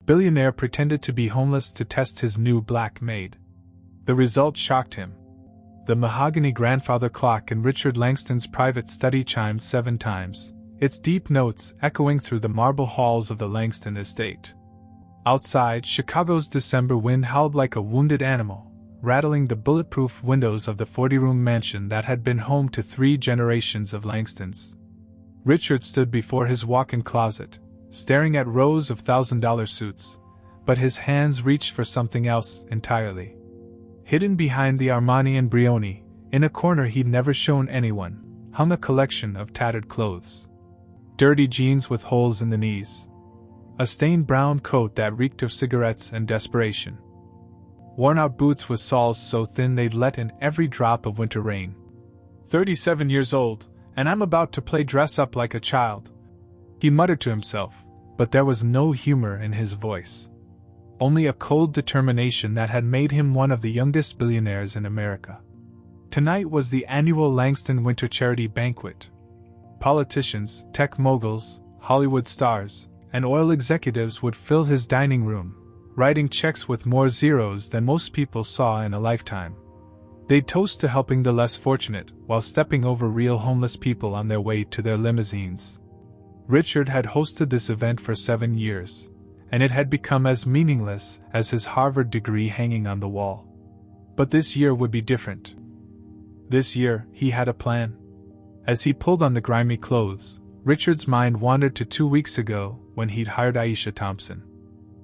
Billionaire pretended to be homeless to test his new black Maid. The result shocked him. The mahogany grandfather clock in Richard Langston's private study chimed 7 times, its deep notes echoing through the marble halls of the Langston estate. Outside, Chicago's December wind howled like a wounded animal, rattling the bulletproof windows of the 40-room mansion that had been home to 3 generations of Langstons. Richard stood before his walk-in closet, staring at rows of $1,000 suits, but his hands reached for something else entirely. Hidden behind the Armani and Brioni, in a corner he'd never shown anyone, hung a collection of tattered clothes. Dirty jeans with holes in the knees. A stained brown coat that reeked of cigarettes and desperation. Worn-out boots with soles so thin they'd let in every drop of winter rain. 37 years old, and I'm about to play dress-up like a child, he muttered to himself, but there was no humor in his voice. Only a cold determination that had made him one of the youngest billionaires in America. Tonight was the annual Langston Winter Charity Banquet. Politicians, tech moguls, Hollywood stars, and oil executives would fill his dining room, writing checks with more zeros than most people saw in a lifetime. They'd toast to helping the less fortunate while stepping over real homeless people on their way to their limousines. Richard had hosted this event for 7 years, and it had become as meaningless as his Harvard degree hanging on the wall. But this year would be different. This year, he had a plan. As he pulled on the grimy clothes, Richard's mind wandered to 2 weeks ago when he'd hired Aisha Thompson.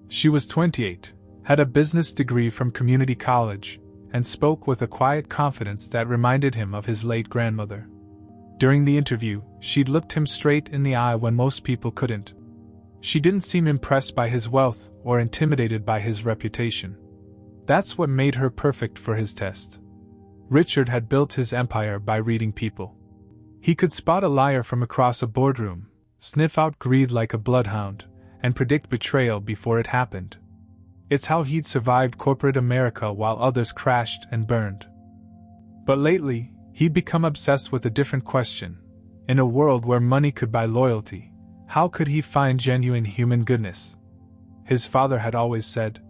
She was 28, had a business degree from community college, and spoke with a quiet confidence that reminded him of his late grandmother. During the interview, she'd looked him straight in the eye when most people couldn't. She didn't seem impressed by his wealth or intimidated by his reputation. That's what made her perfect for his test. Richard had built his empire by reading people. He could spot a liar from across a boardroom, sniff out greed like a bloodhound, and predict betrayal before it happened. It's how he'd survived corporate America while others crashed and burned. But lately, he'd become obsessed with a different question. In a world where money could buy loyalty, how could he find genuine human goodness? His father had always said,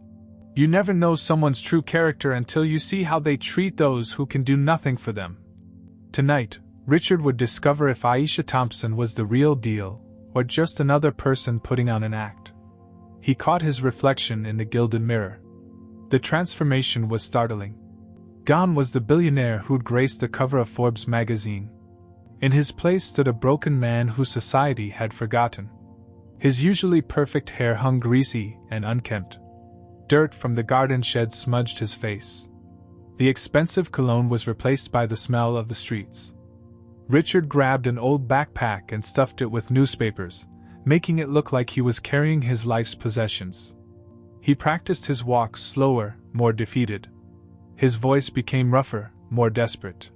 "You never know someone's true character until you see how they treat those who can do nothing for them." Tonight, Richard would discover if Aisha Thompson was the real deal, or just another person putting on an act. He caught his reflection in the gilded mirror. The transformation was startling. Gone was the billionaire who'd graced the cover of Forbes magazine. In his place stood a broken man who society had forgotten. His usually perfect hair hung greasy and unkempt. Dirt from the garden shed smudged his face. The expensive cologne was replaced by the smell of the streets. Richard grabbed an old backpack and stuffed it with newspapers, making it look like he was carrying his life's possessions. He practiced his walk slower, more defeated. His voice became rougher, more desperate.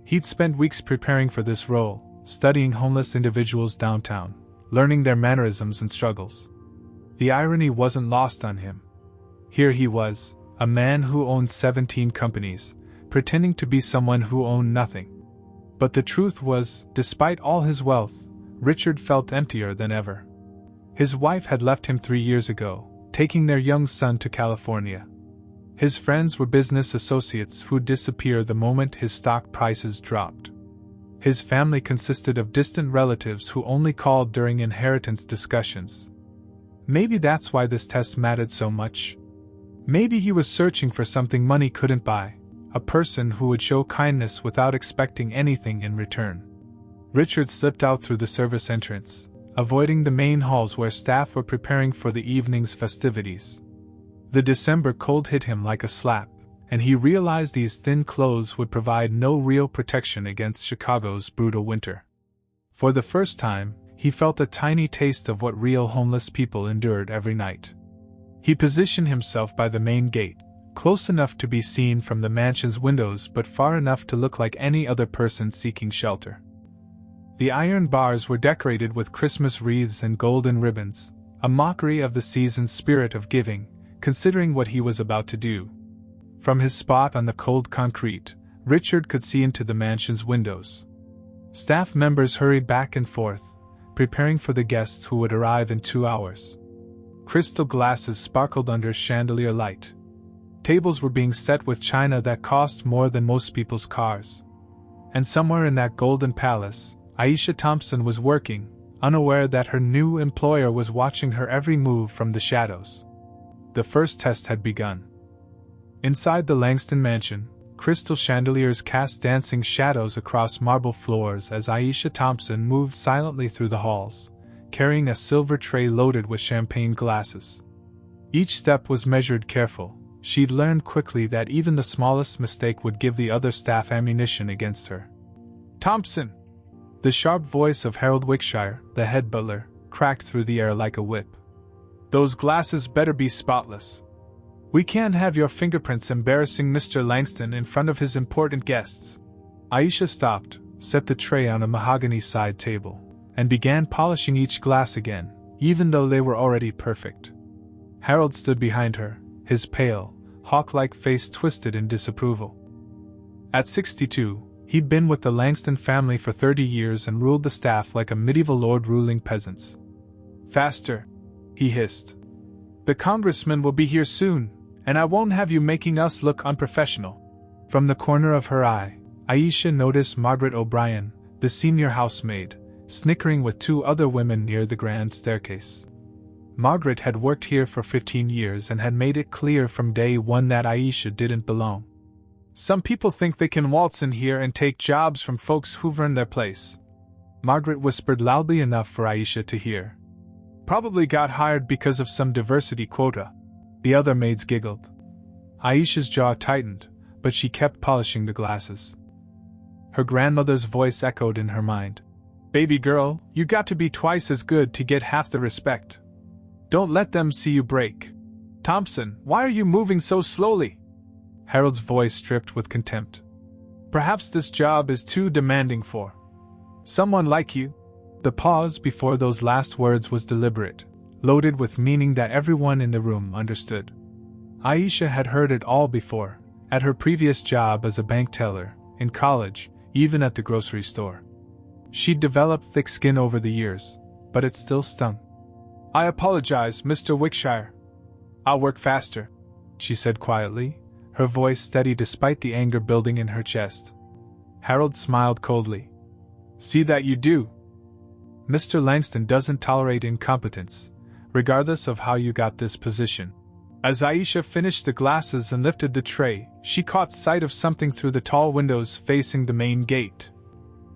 He'd spent weeks preparing for this role, studying homeless individuals downtown, learning their mannerisms and struggles. The irony wasn't lost on him. Here he was, a man who owned 17 companies, pretending to be someone who owned nothing. But the truth was, despite all his wealth, Richard felt emptier than ever. His wife had left him 3 years ago, taking their young son to California. His friends were business associates who'd disappear the moment his stock prices dropped. His family consisted of distant relatives who only called during inheritance discussions. Maybe that's why this test mattered so much. Maybe he was searching for something money couldn't buy, a person who would show kindness without expecting anything in return. Richard slipped out through the service entrance, avoiding the main halls where staff were preparing for the evening's festivities. The December cold hit him like a slap, and he realized these thin clothes would provide no real protection against Chicago's brutal winter. For the first time, he felt a tiny taste of what real homeless people endured every night. He positioned himself by the main gate, close enough to be seen from the mansion's windows but far enough to look like any other person seeking shelter. The iron bars were decorated with Christmas wreaths and golden ribbons, a mockery of the season's spirit of giving, considering what he was about to do. From his spot on the cold concrete, Richard could see into the mansion's windows. Staff members hurried back and forth, preparing for the guests who would arrive in 2 hours. Crystal glasses sparkled under chandelier light. Tables were being set with china that cost more than most people's cars. And somewhere in that golden palace, Aisha Thompson was working, unaware that her new employer was watching her every move from the shadows. The first test had begun. Inside the Langston mansion, crystal chandeliers cast dancing shadows across marble floors as Aisha Thompson moved silently through the halls, carrying a silver tray loaded with champagne glasses. Each step was measured careful. She'd learned quickly that even the smallest mistake would give the other staff ammunition against her. "Thompson!" The sharp voice of Harold Wickshire, the head butler, cracked through the air like a whip. "Those glasses better be spotless. We can't have your fingerprints embarrassing Mr. Langston in front of his important guests." Aisha stopped, set the tray on a mahogany side table, and began polishing each glass again, even though they were already perfect. Harold stood behind her, his pale, hawk-like face twisted in disapproval. At 62, he'd been with the Langston family for 30 years and ruled the staff like a medieval lord ruling peasants. "Faster," he hissed. "The congressman will be here soon, and I won't have you making us look unprofessional." From the corner of her eye, Aisha noticed Margaret O'Brien, the senior housemaid, snickering with two other women near the grand staircase. Margaret had worked here for 15 years and had made it clear from day one that Aisha didn't belong. "Some people think they can waltz in here and take jobs from folks who've earned their place," Margaret whispered loudly enough for Aisha to hear. "Probably got hired because of some diversity quota." The other maids giggled. Aisha's jaw tightened, but she kept polishing the glasses. Her grandmother's voice echoed in her mind. "Baby girl, you got to be twice as good to get half the respect. Don't let them see you break." "Thompson, why are you moving so slowly?" Harold's voice dripped with contempt. "Perhaps this job is too demanding for someone like you." The pause before those last words was deliberate, loaded with meaning that everyone in the room understood. Aisha had heard it all before, at her previous job as a bank teller, in college, even at the grocery store. She'd developed thick skin over the years, but it still stung. "I apologize, Mr. Wickshire. I'll work faster," she said quietly, her voice steady despite the anger building in her chest. Harold smiled coldly. "See that you do. Mr. Langston doesn't tolerate incompetence, regardless of how you got this position." As Aisha finished the glasses and lifted the tray, she caught sight of something through the tall windows facing the main gate.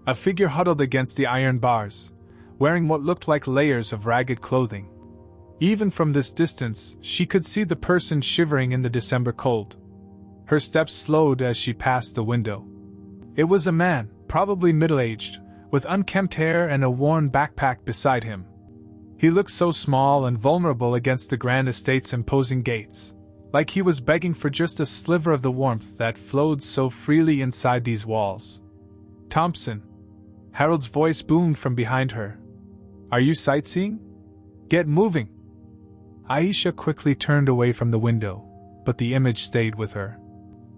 A figure huddled against the iron bars, wearing what looked like layers of ragged clothing. Even from this distance, she could see the person shivering in the December cold. Her steps slowed as she passed the window. It was a man, probably middle-aged, with unkempt hair and a worn backpack beside him. He looked so small and vulnerable against the grand estate's imposing gates, like he was begging for just a sliver of the warmth that flowed so freely inside these walls. "Thompson!" Harold's voice boomed from behind her. "Are you sightseeing? Get moving!" Aisha quickly turned away from the window, but the image stayed with her.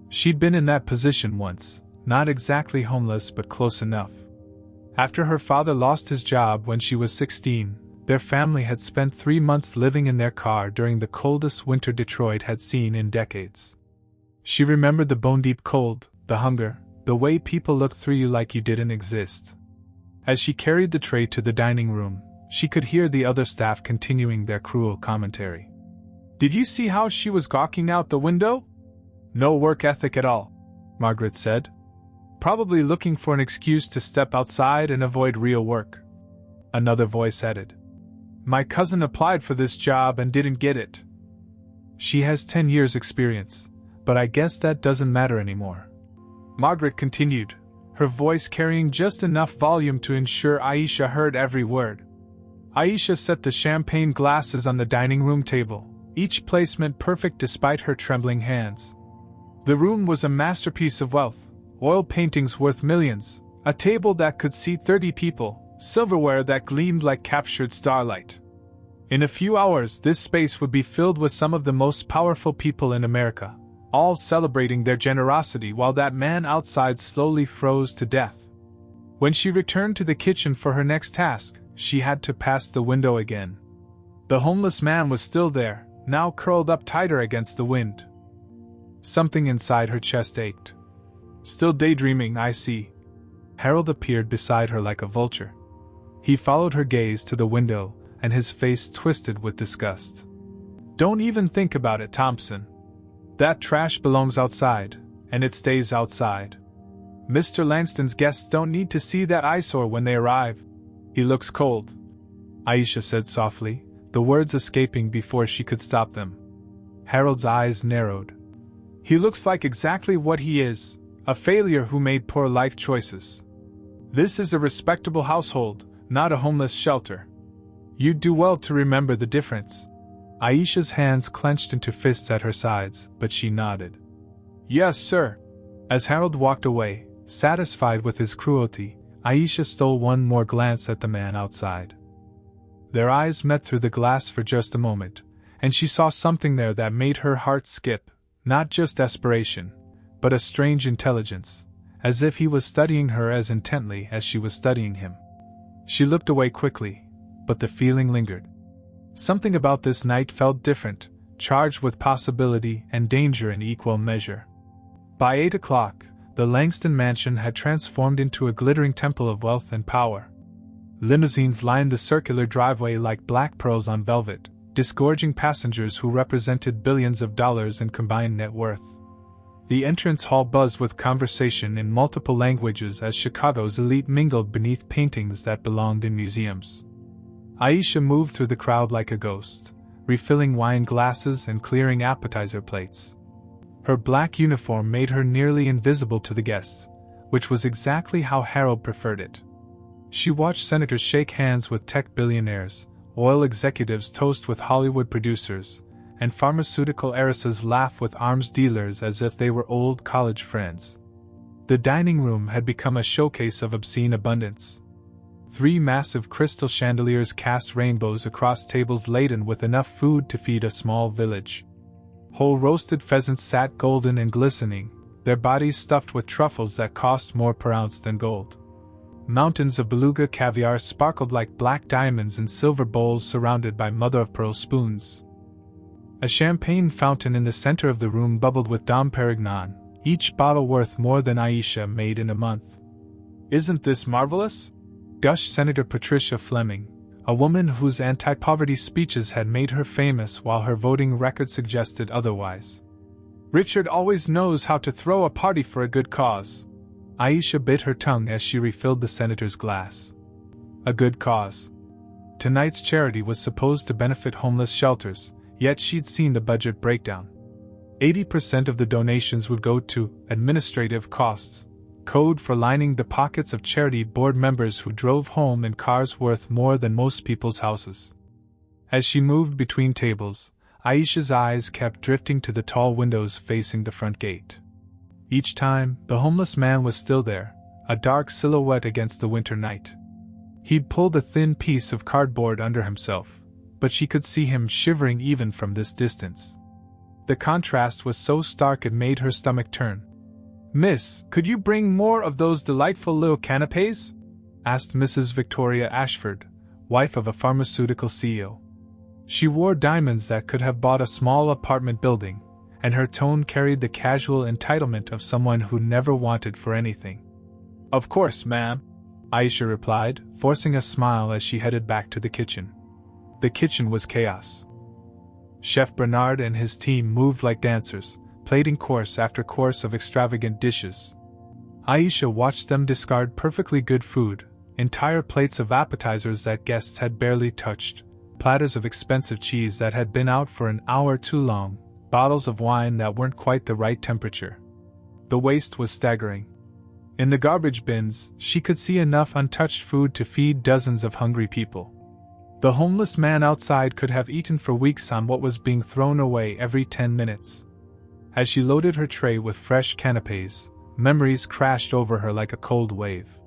She'd been in that position once, not exactly homeless but close enough. After her father lost his job when she was 16, their family had spent 3 months living in their car during the coldest winter Detroit had seen in decades. She remembered the bone-deep cold, the hunger, the way people looked through you like you didn't exist. As she carried the tray to the dining room, she could hear the other staff continuing their cruel commentary. "Did you see how she was gawking out the window? No work ethic at all," Margaret said. "Probably looking for an excuse to step outside and avoid real work." Another voice added, "My cousin applied for this job and didn't get it. She has 10 years' experience, but I guess that doesn't matter anymore." Margaret continued, her voice carrying just enough volume to ensure Aisha heard every word. Aisha set the champagne glasses on the dining room table, each placement perfect despite her trembling hands. The room was a masterpiece of wealth, oil paintings worth millions, a table that could seat 30 people, silverware that gleamed like captured starlight. In a few hours, this space would be filled with some of the most powerful people in America, all celebrating their generosity while that man outside slowly froze to death. When she returned to the kitchen for her next task, she had to pass the window again. The homeless man was still there, now curled up tighter against the wind. Something inside her chest ached. Still daydreaming, I see. Harold appeared beside her like a vulture. He followed her gaze to the window, and his face twisted with disgust. Don't even think about it, Thompson. That trash belongs outside, and it stays outside. Mr. Langston's guests don't need to see that eyesore when they arrive. He looks cold, Aisha said softly, the words escaping before she could stop them. Harold's eyes narrowed. He looks like exactly what he is, a failure who made poor life choices. This is a respectable household, not a homeless shelter. You'd do well to remember the difference. Aisha's hands clenched into fists at her sides, but she nodded. Yes, sir. As Harold walked away, satisfied with his cruelty, Aisha stole one more glance at the man outside. Their eyes met through the glass for just a moment, and she saw something there that made her heart skip, not just desperation, but a strange intelligence, as if he was studying her as intently as she was studying him. She looked away quickly, but the feeling lingered. Something about this night felt different, charged with possibility and danger in equal measure. By 8 o'clock, the Langston mansion had transformed into a glittering temple of wealth and power. Limousines lined the circular driveway like black pearls on velvet, disgorging passengers who represented billions of dollars in combined net worth. The entrance hall buzzed with conversation in multiple languages as Chicago's elite mingled beneath paintings that belonged in museums. Aisha moved through the crowd like a ghost, refilling wine glasses and clearing appetizer plates. Her black uniform made her nearly invisible to the guests, which was exactly how Harold preferred it. She watched senators shake hands with tech billionaires, oil executives toast with Hollywood producers, and pharmaceutical heiresses laugh with arms dealers as if they were old college friends. The dining room had become a showcase of obscene abundance. 3 massive crystal chandeliers cast rainbows across tables laden with enough food to feed a small village. Whole roasted pheasants sat golden and glistening, their bodies stuffed with truffles that cost more per ounce than gold. Mountains of beluga caviar sparkled like black diamonds in silver bowls surrounded by mother-of-pearl spoons. A champagne fountain in the center of the room bubbled with Dom Perignon, each bottle worth more than Aisha made in a month. Isn't this marvelous? Gushed Senator Patricia Fleming, a woman whose anti-poverty speeches had made her famous while her voting record suggested otherwise. Richard always knows how to throw a party for a good cause. Aisha bit her tongue as she refilled the senator's glass. A good cause. Tonight's charity was supposed to benefit homeless shelters, yet she'd seen the budget breakdown. 80% of the donations would go to administrative costs, code for lining the pockets of charity board members who drove home in cars worth more than most people's houses. As she moved between tables, Aisha's eyes kept drifting to the tall windows facing the front gate. Each time, the homeless man was still there, a dark silhouette against the winter night. He'd pulled a thin piece of cardboard under himself, but she could see him shivering even from this distance. The contrast was so stark it made her stomach turn. "Miss, could you bring more of those delightful little canapes?" asked Mrs. Victoria Ashford, wife of a pharmaceutical CEO. She wore diamonds that could have bought a small apartment building, and her tone carried the casual entitlement of someone who never wanted for anything. "Of course, ma'am," Aisha replied, forcing a smile as she headed back to the kitchen. The kitchen was chaos. Chef Bernard and his team moved like dancers, plating course after course of extravagant dishes. Aisha watched them discard perfectly good food, entire plates of appetizers that guests had barely touched, platters of expensive cheese that had been out for an hour too long, bottles of wine that weren't quite the right temperature. The waste was staggering. In the garbage bins, she could see enough untouched food to feed dozens of hungry people. The homeless man outside could have eaten for weeks on what was being thrown away every 10 minutes. As she loaded her tray with fresh canapes, memories crashed over her like a cold wave.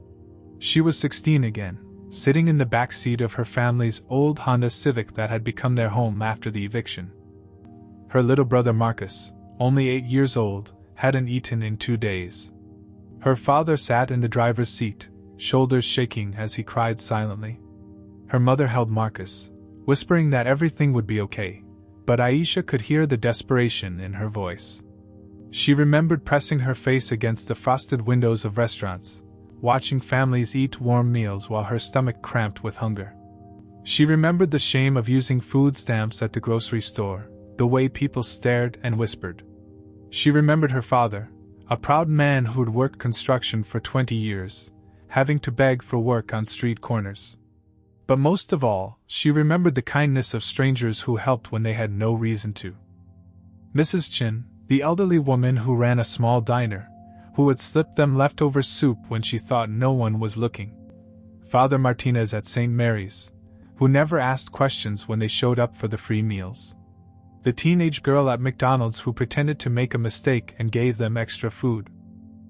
She was 16 again, sitting in the back seat of her family's old Honda Civic that had become their home after the eviction. Her little brother Marcus, only 8 years old, hadn't eaten in 2 days. Her father sat in the driver's seat, shoulders shaking as he cried silently. Her mother held Marcus, whispering that everything would be okay, but Aisha could hear the desperation in her voice. She remembered pressing her face against the frosted windows of restaurants, watching families eat warm meals while her stomach cramped with hunger. She remembered the shame of using food stamps at the grocery store, the way people stared and whispered. She remembered her father, a proud man who'd worked construction for 20 years, having to beg for work on street corners. But most of all, she remembered the kindness of strangers who helped when they had no reason to. Mrs. Chin, the elderly woman who ran a small diner, who would slip them leftover soup when she thought no one was looking. Father Martinez at St. Mary's, who never asked questions when they showed up for the free meals. The teenage girl at McDonald's who pretended to make a mistake and gave them extra food.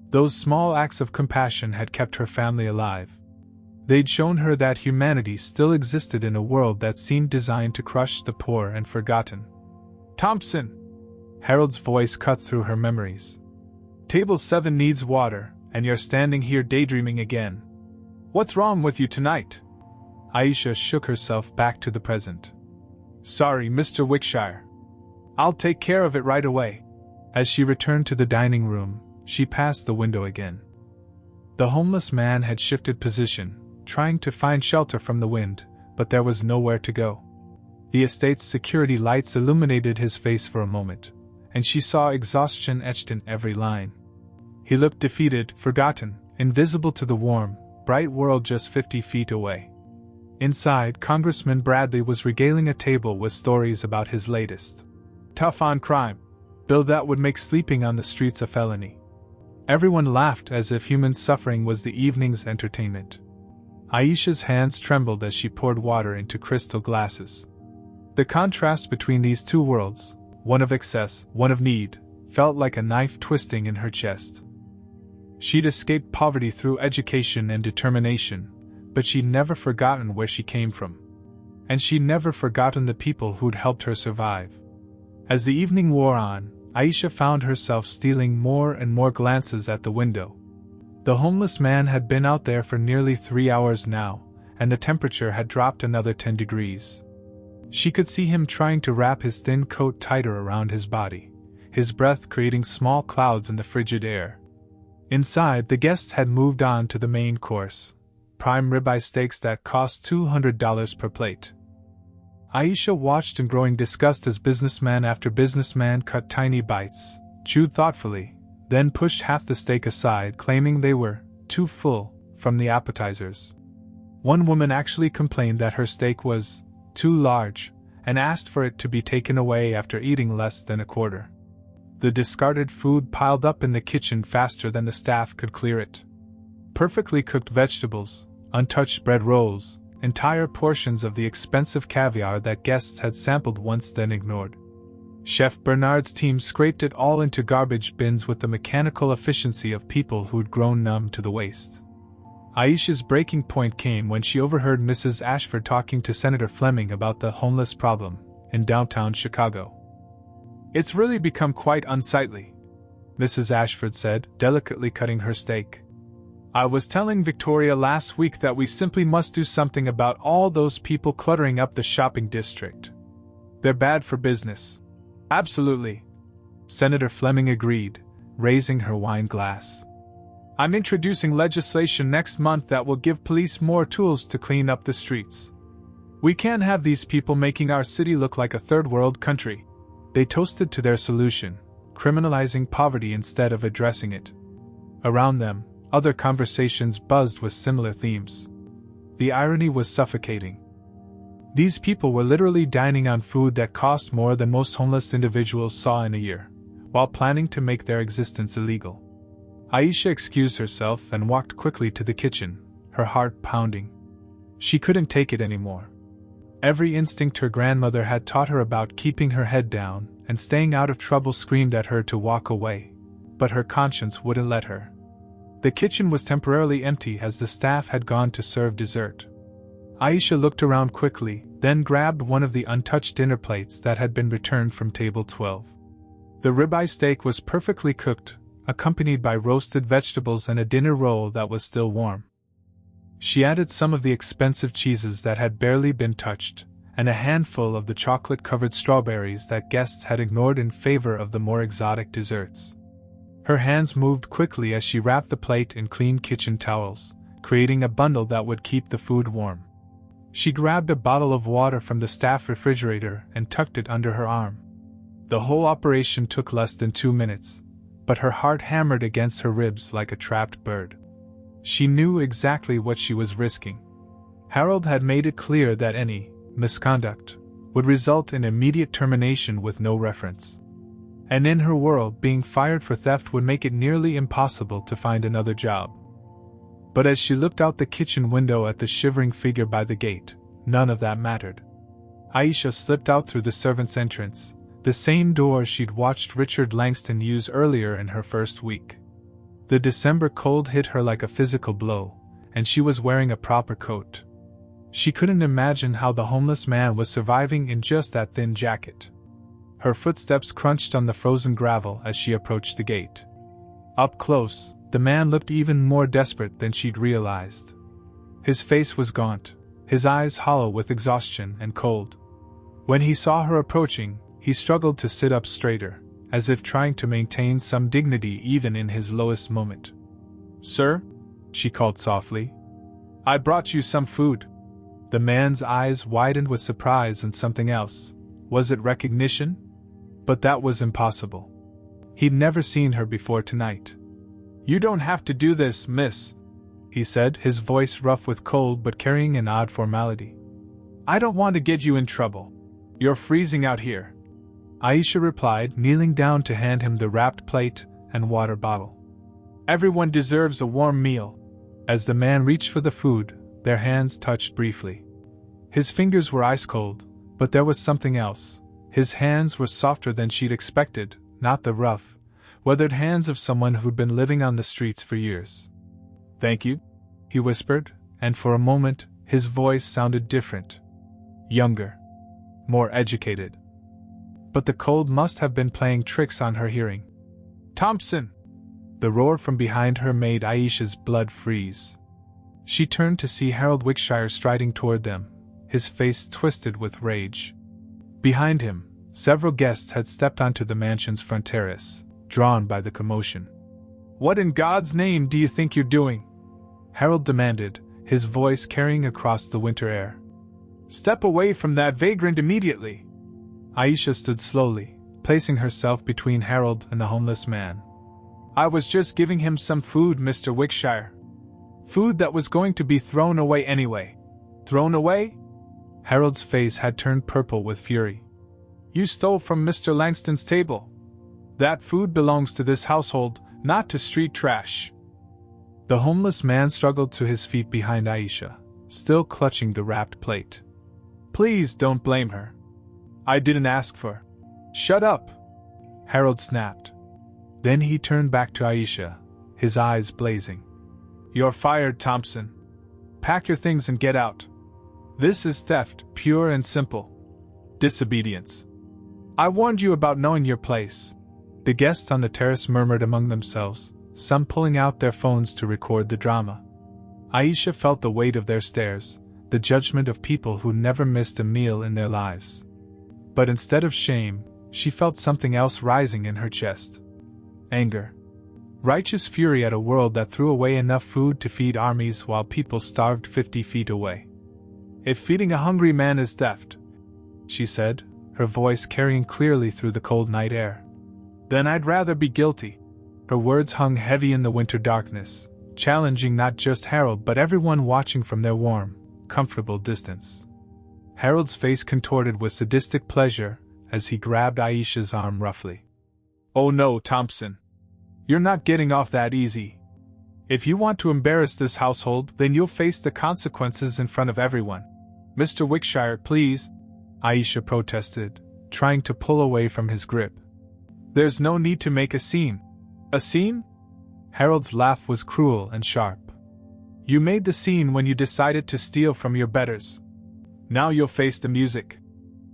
Those small acts of compassion had kept her family alive. They'd shown her that humanity still existed in a world that seemed designed to crush the poor and forgotten. "Thompson!" Harold's voice cut through her memories. "Table 7 needs water, and you're standing here daydreaming again. What's wrong with you tonight?" Aisha shook herself back to the present. "Sorry, Mr. Wickshire. I'll take care of it right away." As she returned to the dining room, she passed the window again. The homeless man had shifted position, trying to find shelter from the wind, but there was nowhere to go. The estate's security lights illuminated his face for a moment, and she saw exhaustion etched in every line. He looked defeated, forgotten, invisible to the warm, bright world just 50 feet away. Inside, Congressman Bradley was regaling a table with stories about his latest tough on crime bill that would make sleeping on the streets a felony. Everyone laughed as if human suffering was the evening's entertainment. Aisha's hands trembled as she poured water into crystal glasses. The contrast between these two worlds, one of excess, one of need, felt like a knife twisting in her chest. She'd escaped poverty through education and determination, but she'd never forgotten where she came from. And she'd never forgotten the people who'd helped her survive. As the evening wore on, Aisha found herself stealing more and more glances at the window. The homeless man had been out there for nearly 3 hours now, and the temperature had dropped another 10 degrees. She could see him trying to wrap his thin coat tighter around his body, his breath creating small clouds in the frigid air. Inside, the guests had moved on to the main course, prime ribeye steaks that cost $200 per plate. Aisha watched in growing disgust as businessman after businessman cut tiny bites, chewed thoughtfully, then pushed half the steak aside, claiming they were too full from the appetizers. One woman actually complained that her steak was too large and asked for it to be taken away after eating less than a quarter. The discarded food piled up in the kitchen faster than the staff could clear it. Perfectly cooked vegetables, untouched bread rolls, entire portions of the expensive caviar that guests had sampled once then ignored. Chef Bernard's team scraped it all into garbage bins with the mechanical efficiency of people who'd grown numb to the waste. Aisha's breaking point came when she overheard Mrs. Ashford talking to Senator Fleming about the homeless problem in downtown Chicago. "It's really become quite unsightly," Mrs. Ashford said, delicately cutting her steak. "I was telling Victoria last week that we simply must do something about all those people cluttering up the shopping district. They're bad for business." "Absolutely," Senator Fleming agreed, raising her wine glass. "I'm introducing legislation next month that will give police more tools to clean up the streets. We can't have these people making our city look like a third-world country." They toasted to their solution, criminalizing poverty instead of addressing it. Around them, other conversations buzzed with similar themes. The irony was suffocating. These people were literally dining on food that cost more than most homeless individuals saw in a year, while planning to make their existence illegal. Aisha excused herself and walked quickly to the kitchen, her heart pounding. She couldn't take it anymore. Every instinct her grandmother had taught her about keeping her head down and staying out of trouble screamed at her to walk away, but her conscience wouldn't let her. The kitchen was temporarily empty as the staff had gone to serve dessert. Aisha looked around quickly, then grabbed one of the untouched dinner plates that had been returned from table 12. The ribeye steak was perfectly cooked, accompanied by roasted vegetables and a dinner roll that was still warm. She added some of the expensive cheeses that had barely been touched, and a handful of the chocolate-covered strawberries that guests had ignored in favor of the more exotic desserts. Her hands moved quickly as she wrapped the plate in clean kitchen towels, creating a bundle that would keep the food warm. She grabbed a bottle of water from the staff refrigerator and tucked it under her arm. The whole operation took less than 2 minutes, but her heart hammered against her ribs like a trapped bird. She knew exactly what she was risking. Harold had made it clear that any misconduct would result in immediate termination with no reference. And in her world, being fired for theft would make it nearly impossible to find another job. But as she looked out the kitchen window at the shivering figure by the gate, none of that mattered. Aisha slipped out through the servants' entrance, the same door she'd watched Richard Langston use earlier in her first week. The December cold hit her like a physical blow, and she was wearing a proper coat. She couldn't imagine how the homeless man was surviving in just that thin jacket. Her footsteps crunched on the frozen gravel as she approached the gate. Up close, the man looked even more desperate than she'd realized. His face was gaunt, his eyes hollow with exhaustion and cold. When he saw her approaching, he struggled to sit up straighter, as if trying to maintain some dignity even in his lowest moment. "Sir?" she called softly. "I brought you some food." The man's eyes widened with surprise and something else. Was it recognition? But that was impossible. He'd never seen her before tonight. "You don't have to do this, miss," he said, his voice rough with cold but carrying an odd formality. "I don't want to get you in trouble. You're freezing out here." Aisha replied, kneeling down to hand him the wrapped plate and water bottle. "Everyone deserves a warm meal." As the man reached for the food, their hands touched briefly. His fingers were ice cold, but there was something else. His hands were softer than she'd expected, not the rough, weathered hands of someone who'd been living on the streets for years. "Thank you," he whispered, and for a moment, his voice sounded different. Younger. More educated. But the cold must have been playing tricks on her hearing. "Thompson!" The roar from behind her made Aisha's blood freeze. She turned to see Harold Wickshire striding toward them, his face twisted with rage. Behind him, several guests had stepped onto the mansion's front terrace, drawn by the commotion. "What in God's name do you think you're doing?" Harold demanded, his voice carrying across the winter air. "Step away from that vagrant immediately!" Aisha stood slowly, placing herself between Harold and the homeless man. "I was just giving him some food, Mr. Wickshire. Food that was going to be thrown away anyway." "Thrown away?" Harold's face had turned purple with fury. "You stole from Mr. Langston's table. That food belongs to this household, not to street trash." The homeless man struggled to his feet behind Aisha, still clutching the wrapped plate. "Please don't blame her. I didn't ask for." "Shut up!" Harold snapped. Then he turned back to Aisha, his eyes blazing. "You're fired, Thompson. Pack your things and get out. This is theft, pure and simple. Disobedience. I warned you about knowing your place." The guests on the terrace murmured among themselves, some pulling out their phones to record the drama. Aisha felt the weight of their stares, the judgment of people who never missed a meal in their lives. But instead of shame, she felt something else rising in her chest. Anger. Righteous fury at a world that threw away enough food to feed armies while people starved 50 feet away. "If feeding a hungry man is theft," she said, her voice carrying clearly through the cold night air, "then I'd rather be guilty." Her words hung heavy in the winter darkness, challenging not just Harold but everyone watching from their warm, comfortable distance. Harold's face contorted with sadistic pleasure as he grabbed Aisha's arm roughly. "Oh no, Thompson. You're not getting off that easy. If you want to embarrass this household, then you'll face the consequences in front of everyone." "Mr. Wickshire, please," Aisha protested, trying to pull away from his grip. "There's no need to make a scene." "A scene?" Harold's laugh was cruel and sharp. "You made the scene when you decided to steal from your betters. Now you'll face the music."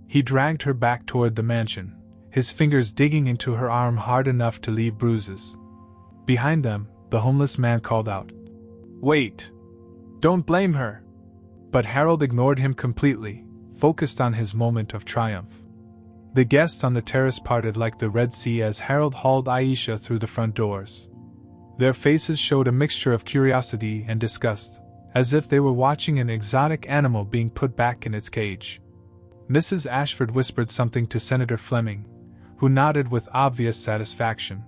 He dragged her back toward the mansion, his fingers digging into her arm hard enough to leave bruises. Behind them, the homeless man called out, "Wait! Don't blame her!" But Harold ignored him completely, focused on his moment of triumph. The guests on the terrace parted like the Red Sea as Harold hauled Aisha through the front doors. Their faces showed a mixture of curiosity and disgust, as if they were watching an exotic animal being put back in its cage. Mrs. Ashford whispered something to Senator Fleming, who nodded with obvious satisfaction.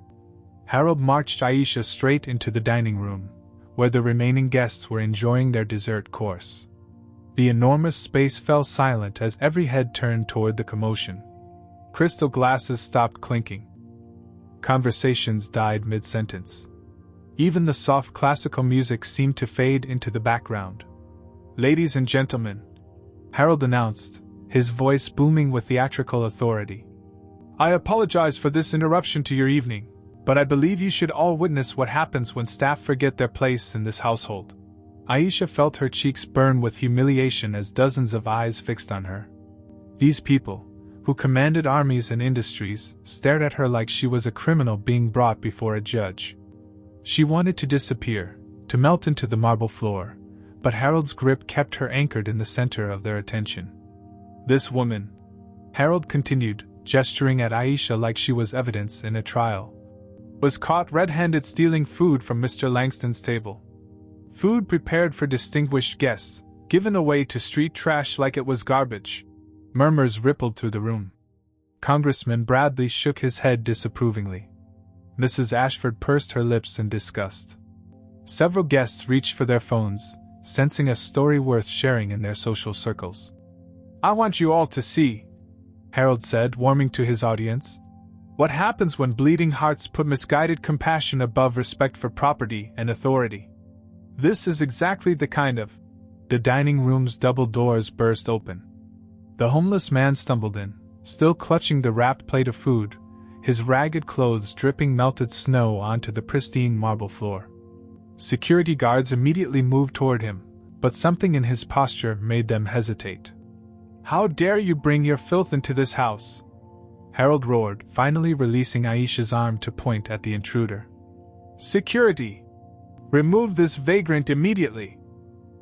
Harold marched Aisha straight into the dining room, where the remaining guests were enjoying their dessert course. The enormous space fell silent as every head turned toward the commotion. Crystal glasses stopped clinking. Conversations died mid-sentence. Even the soft classical music seemed to fade into the background. "Ladies and gentlemen," Harold announced, his voice booming with theatrical authority. "I apologize for this interruption to your evening, but I believe you should all witness what happens when staff forget their place in this household." Aisha felt her cheeks burn with humiliation as dozens of eyes fixed on her. These people, who commanded armies and industries, stared at her like she was a criminal being brought before a judge. She wanted to disappear, to melt into the marble floor, but Harold's grip kept her anchored in the center of their attention. "This woman," Harold continued, gesturing at Aisha like she was evidence in a trial, "was caught red-handed stealing food from Mr. Langston's table. Food prepared for distinguished guests, given away to street trash like it was garbage." Murmurs rippled through the room. Congressman Bradley shook his head disapprovingly. Mrs. Ashford pursed her lips in disgust. Several guests reached for their phones, sensing a story worth sharing in their social circles. "I want you all to see," Harold said, warming to his audience, "what happens when bleeding hearts put misguided compassion above respect for property and authority. This is exactly the kind of—" The dining room's double doors burst open. The homeless man stumbled in, still clutching the wrapped plate of food, his ragged clothes dripping melted snow onto the pristine marble floor. Security guards immediately moved toward him, but something in his posture made them hesitate. "How dare you bring your filth into this house?" Harold roared, finally releasing Aisha's arm to point at the intruder. "Security! Remove this vagrant immediately!"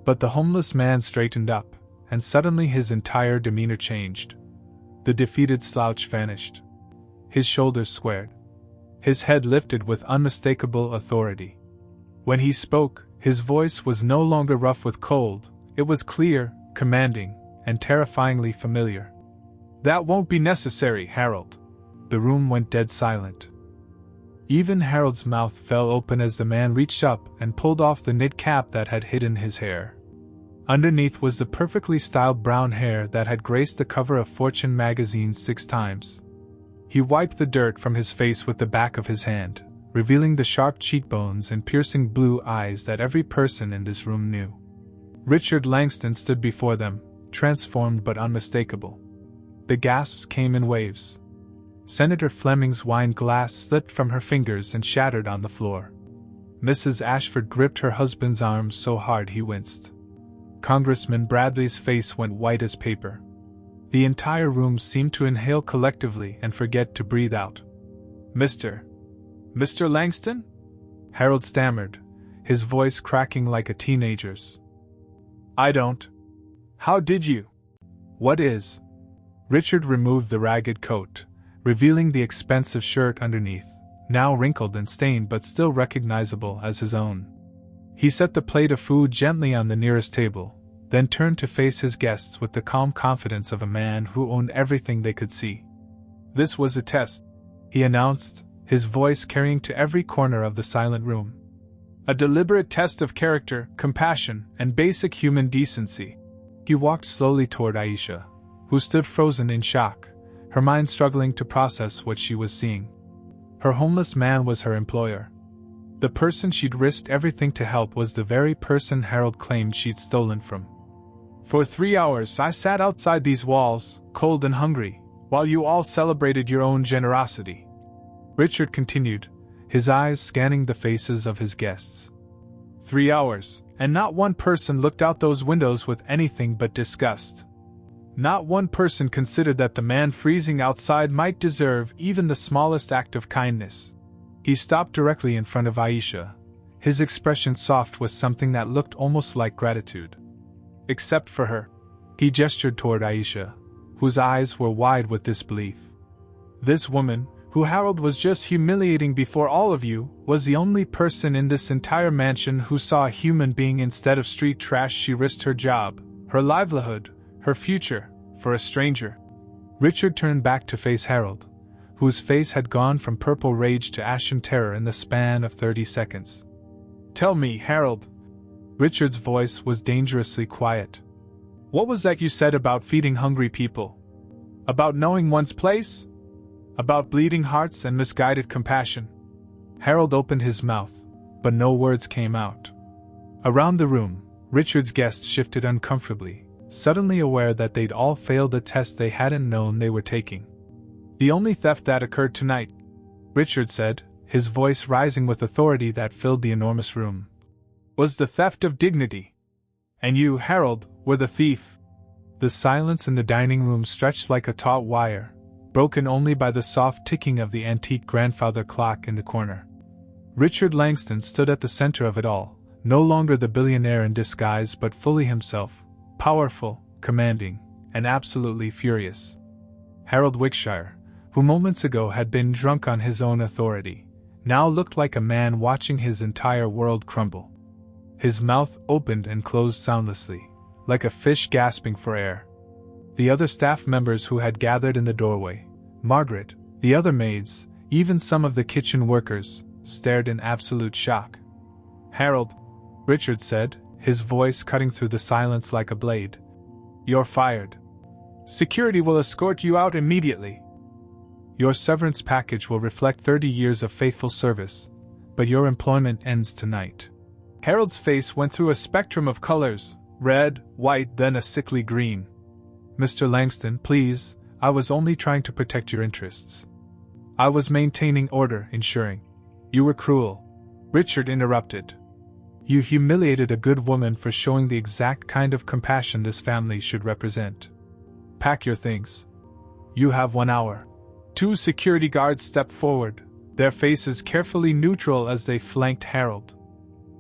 But the homeless man straightened up, and suddenly his entire demeanor changed. The defeated slouch vanished. His shoulders squared. His head lifted with unmistakable authority. When he spoke, his voice was no longer rough with cold, it was clear, commanding, and terrifyingly familiar. "That won't be necessary, Harold." The room went dead silent. Even Harold's mouth fell open as the man reached up and pulled off the knit cap that had hidden his hair. Underneath was the perfectly styled brown hair that had graced the cover of Fortune magazine 6 times. He wiped the dirt from his face with the back of his hand, revealing the sharp cheekbones and piercing blue eyes that every person in this room knew. Richard Langston stood before them, transformed but unmistakable. The gasps came in waves. Senator Fleming's wine glass slipped from her fingers and shattered on the floor. Mrs. Ashford gripped her husband's arm so hard he winced. Congressman Bradley's face went white as paper. The entire room seemed to inhale collectively and forget to breathe out. Mr. Langston?" Harold stammered, his voice cracking like a teenager's. "I don't. How did you? What is?" Richard removed the ragged coat, revealing the expensive shirt underneath, now wrinkled and stained but still recognizable as his own. He set the plate of food gently on the nearest table, then turned to face his guests with the calm confidence of a man who owned everything they could see. "This was a test," he announced, his voice carrying to every corner of the silent room. "A deliberate test of character, compassion, and basic human decency." He walked slowly toward Aisha, who stood frozen in shock, her mind struggling to process what she was seeing. Her homeless man was her employer. The person she'd risked everything to help was the very person Harold claimed she'd stolen from. "For 3 hours I sat outside these walls, cold and hungry, while you all celebrated your own generosity," Richard continued, his eyes scanning the faces of his guests. 3 hours, and not one person looked out those windows with anything but disgust. Not one person considered that the man freezing outside might deserve even the smallest act of kindness. He stopped directly in front of Aisha, his expression soft with something that looked almost like gratitude. "Except for her," He gestured toward Aisha, whose eyes were wide with disbelief. This woman, who Harold was just humiliating before all of you, was the only person in this entire mansion who saw a human being instead of street trash. She risked her job, her livelihood, her future, for a stranger. Richard turned back to face Harold, whose face had gone from purple rage to ashen terror in the span of 30 seconds. "Tell me, Harold." Richard's voice was dangerously quiet. "What was that you said about feeding hungry people? About knowing one's place? About bleeding hearts and misguided compassion?" Harold opened his mouth, but no words came out. Around the room, Richard's guests shifted uncomfortably, suddenly aware that they'd all failed a test they hadn't known they were taking. "The only theft that occurred tonight," Richard said, his voice rising with authority that filled the enormous room, "was the theft of dignity. And you, Harold, were the thief." The silence in the dining room stretched like a taut wire, broken only by the soft ticking of the antique grandfather clock in the corner. Richard Langston stood at the center of it all, no longer the billionaire in disguise but fully himself, powerful, commanding, and absolutely furious. Harold Wickshire, who moments ago had been drunk on his own authority, now looked like a man watching his entire world crumble. His mouth opened and closed soundlessly, like a fish gasping for air. The other staff members who had gathered in the doorway, Margaret, the other maids, even some of the kitchen workers, stared in absolute shock. "Harold," Richard said, his voice cutting through the silence like a blade, "you're fired. Security will escort you out immediately. Your severance package will reflect 30 years of faithful service, but your employment ends tonight." Harold's face went through a spectrum of colors, red, white, then a sickly green. "Mr. Langston, please, I was only trying to protect your interests. I was maintaining order, ensuring." "You were cruel," Richard interrupted. "You humiliated a good woman for showing the exact kind of compassion this family should represent. Pack your things. You have 1 hour." 2 security guards stepped forward, their faces carefully neutral as they flanked Harold.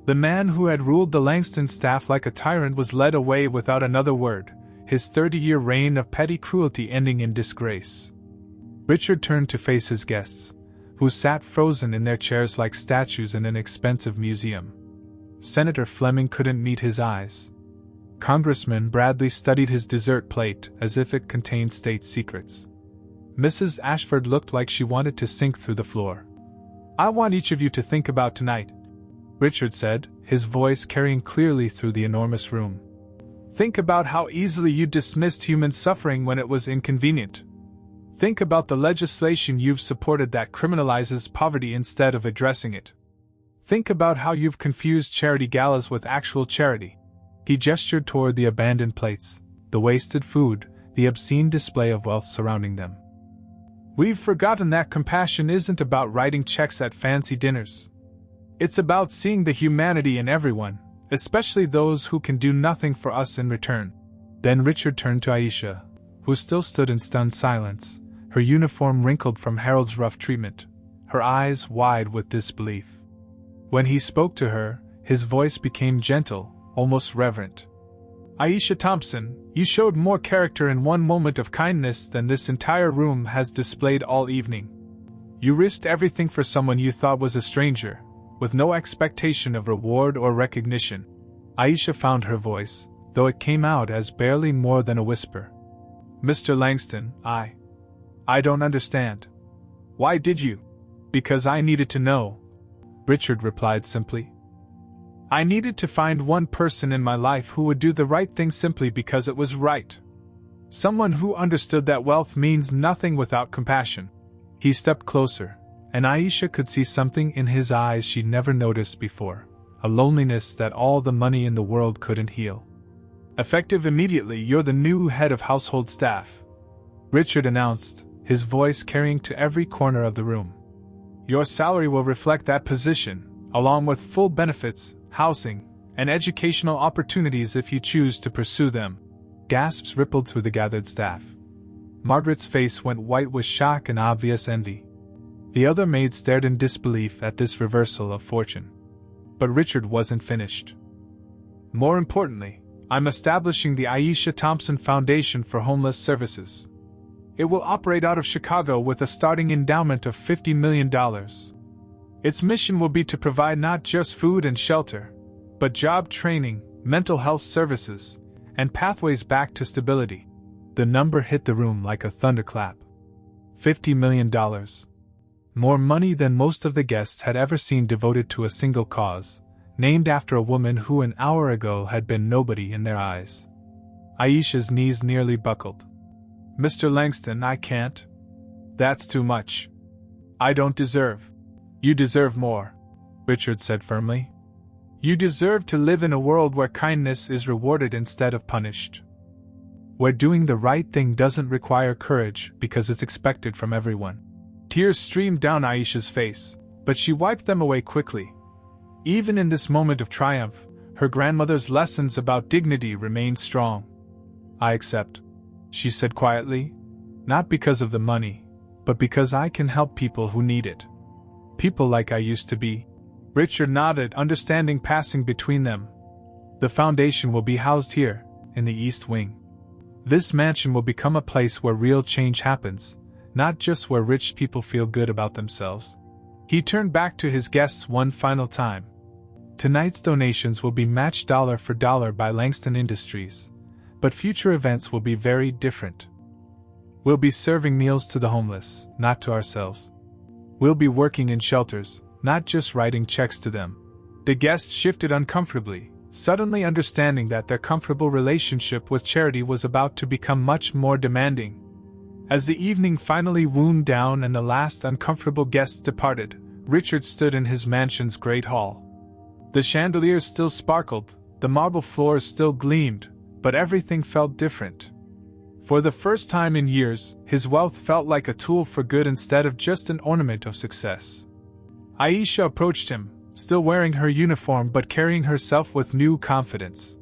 The man who had ruled the Langston staff like a tyrant was led away without another word, his 30-year reign of petty cruelty ending in disgrace. Richard turned to face his guests, who sat frozen in their chairs like statues in an expensive museum. Senator Fleming couldn't meet his eyes. Congressman Bradley studied his dessert plate as if it contained state secrets. Mrs. Ashford looked like she wanted to sink through the floor. "I want each of you to think about tonight," Richard said, his voice carrying clearly through the enormous room. "Think about how easily you dismissed human suffering when it was inconvenient. Think about the legislation you've supported that criminalizes poverty instead of addressing it. Think about how you've confused charity galas with actual charity." He gestured toward the abandoned plates, the wasted food, the obscene display of wealth surrounding them. "We've forgotten that compassion isn't about writing checks at fancy dinners. It's about seeing the humanity in everyone, especially those who can do nothing for us in return." Then Richard turned to Aisha, who still stood in stunned silence, her uniform wrinkled from Harold's rough treatment, her eyes wide with disbelief. When he spoke to her, his voice became gentle, almost reverent. "Aisha Thompson, you showed more character in one moment of kindness than this entire room has displayed all evening. You risked everything for someone you thought was a stranger, with no expectation of reward or recognition." Aisha found her voice, though it came out as barely more than a whisper. "Mr. Langston, I don't understand. Why did you?" "Because I needed to know," Richard replied simply. "I needed to find one person in my life who would do the right thing simply because it was right. Someone who understood that wealth means nothing without compassion." He stepped closer, and Aisha could see something in his eyes she'd never noticed before, a loneliness that all the money in the world couldn't heal. "Effective immediately, you're the new head of household staff," Richard announced, his voice carrying to every corner of the room. "Your salary will reflect that position, along with full benefits, housing, and educational opportunities if you choose to pursue them." Gasps rippled through the gathered staff. Margaret's face went white with shock and obvious envy. The other maids stared in disbelief at this reversal of fortune. But Richard wasn't finished. "More importantly," I'm establishing the Aisha Thompson Foundation for Homeless Services. It will operate out of Chicago with a starting endowment of $50 million. Its mission will be to provide not just food and shelter, but job training, mental health services, and pathways back to stability. The number hit the room like a thunderclap. $50 million. More money than most of the guests had ever seen devoted to a single cause, named after a woman who an hour ago had been nobody in their eyes. Aisha's knees nearly buckled. Mr. Langston, I can't. That's too much. I don't deserve. You deserve more, Richard said firmly. You deserve to live in a world where kindness is rewarded instead of punished. Where doing the right thing doesn't require courage because it's expected from everyone. Tears streamed down Aisha's face, but she wiped them away quickly. Even in this moment of triumph, her grandmother's lessons about dignity remained strong. I accept, she said quietly, not because of the money, but because I can help people who need it. People like I used to be. Richard nodded, understanding passing between them. The foundation will be housed here, in the East Wing. This mansion will become a place where real change happens, not just where rich people feel good about themselves. He turned back to his guests one final time. Tonight's donations will be matched dollar for dollar by Langston Industries, but future events will be very different. We'll be serving meals to the homeless, not to ourselves. We'll be working in shelters, not just writing checks to them. The guests shifted uncomfortably, suddenly understanding that their comfortable relationship with charity was about to become much more demanding. As the evening finally wound down and the last uncomfortable guests departed, Richard stood in his mansion's great hall. The chandeliers still sparkled, the marble floors still gleamed, but everything felt different. For the first time in years, his wealth felt like a tool for good instead of just an ornament of success. Aisha approached him, still wearing her uniform but carrying herself with new confidence.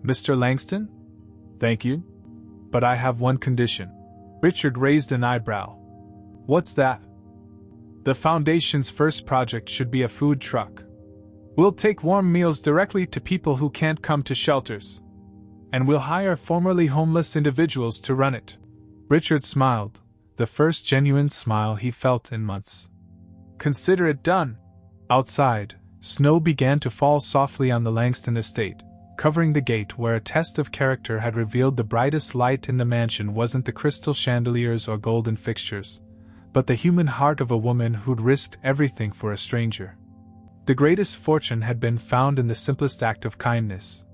Mr. Langston? Thank you. But I have one condition. Richard raised an eyebrow. What's that? The foundation's first project should be a food truck. We'll take warm meals directly to people who can't come to shelters. And we'll hire formerly homeless individuals to run it. Richard smiled, the first genuine smile he felt in months. Consider it done. Outside, snow began to fall softly on the Langston estate, covering the gate where a test of character had revealed the brightest light in the mansion wasn't the crystal chandeliers or golden fixtures, but the human heart of a woman who'd risked everything for a stranger. The greatest fortune had been found in the simplest act of kindness.